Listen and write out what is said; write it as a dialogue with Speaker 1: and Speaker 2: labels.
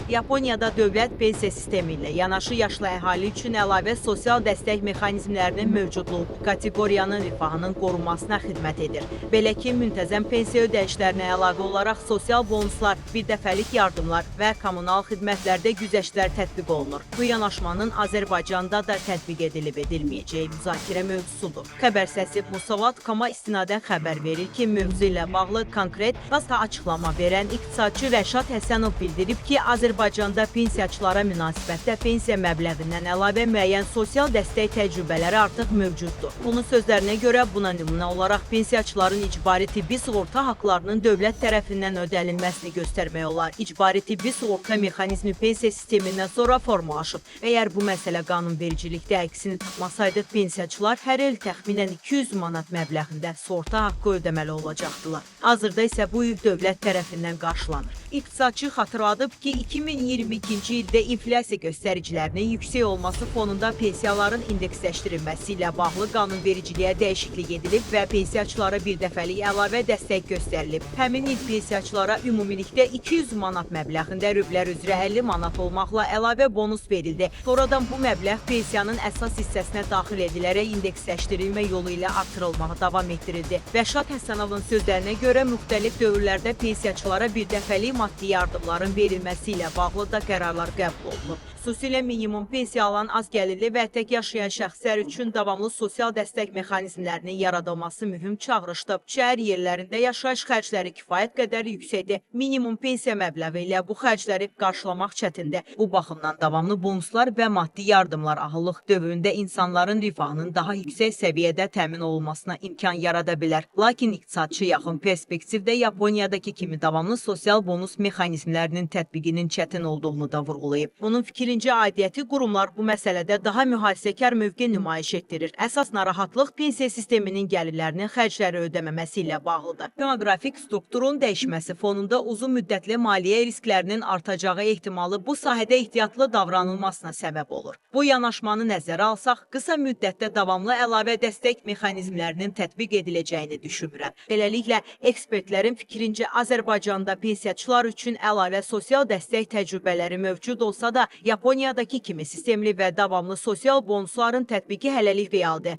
Speaker 1: Yaponiyada dövlət pensiya sistemi ilə yanaşı yaşlı əhali üçün əlavə sosial dəstək mexanizmlərinin mövcudluğu kateqoriyanın rifahının qorunmasına xidmət edir. Belə ki, müntəzəm pensiya ödəyişlərinə əlavə olaraq sosial bonuslar, birdəfəlik yardımlar və kommunal xidmətlərdə güzəştlər tətbiq olunur. Bu yanaşmanın Azərbaycanda da tətbiq edilib-edilməyəcəyi müzakirə mövzusudur. Xəbər səsi Musavat.com-a istinadən xəbər verir ki, mövzu ilə bağlı konkret açıqlama verən iqtisadçı Rəşad Həsənov bildirib ki, Azərbaycanda pensiyaçılara münasibətdə pensiya məbləğindən əlavə müəyyən sosial dəstək təcrübələri artıq mövcuddur. Onun sözlərinə görə buna nümunə olaraq pensiyaçıların icbari tibbi sığorta haqlarının dövlət tərəfindən ödənilməsini göstərmək olar. İcbari tibbi sığorta mexanizmi pensiya sistemindən sonra formalaşıb. Əgər bu məsələ qanunvericilikdə əksini tutmasaydı, pensiyaçılar hər il təxminən 200 manat məbləğində sığorta haqqı ödəməli olacaqdılar. Hazırda isə bu yük dövlət tərəfindən qarşılanır. İqtisadçı xatırladıb ki, 2022-ci ildə inflyasiya göstəricilərinin yüksək olması fonunda pensiyaların indeksləşdirilməsi ilə bağlı qanunvericiliyə dəyişiklik edilib və pensiyaçılara birdəfəlik əlavə dəstək göstərilib. Həmin il pensiyaçılara ümumilikdə 200 manat məbləğində rüblər üzrə 50 manat olmaqla əlavə bonus verildi. Sonradan bu məbləğ pensiyanın əsas hissəsinə daxil edilərək indeksləşdirilmə yolu ilə artırılmağa davam etdirildi. Rəşad Həsənovun sözlərinə görə müxtəlif dövrlərdə pensiyaçılara birdəfəlik maddi yardımların verilməsi ilə bağlı da qərarlar qəbul olunub. Xüsusilə minimum pensiya alan az gəlirli və tək yaşayan şəxslər üçün davamlı sosial dəstək mexanizmlərinin yaradılması mühüm çağırışdır. Şəhər yerlərində yaşayış xərcləri kifayət qədər yüksəkdir. Minimum pensiya məbləği ilə bu xərcləri qarşılamaq çətindir. Bu baxımdan davamlı bonuslar və maddi yardımlar ahıllıq dövründə insanların rifahının daha yüksək səviyyədə təmin olunmasına imkan yarada bilər. Lakin iqtisadçı yaxın perspektivdə Yaponiyadakı kimi davamlı sosial bonus mexanizmlərinin tətbiqinin çətin olduğunu da vurğulayıb. Onun fikrincə aidiyyəti qurumlar bu məsələdə daha mühafizəkar mövqe nümayiş etdirir. Əsas narahatlıq pensiya sisteminin gəlirlərinin xərcləri ödəməməsi ilə bağlıdır. Demoqrafik strukturun dəyişməsi fonunda uzun müddətli maliyyə risklərinin artacağı ehtimalı bu sahədə ehtiyatlı davranılmasına səbəb olur. Bu yanaşmanı nəzərə alsaq, qısa müddətdə davamlı əlavə dəstək mexanizmlərinin tətbiq ediləcəyini düşünürəm. Beləliklə, ekspertlərin fikrincə Azərbaycanda pensiyaçılar üçün əlavə sosial dəstək təcrübələri mövcud olsa da, Yaponiyadakı kimi sistemli və davamlı sosial bonusların tətbiqi hələlik realdır.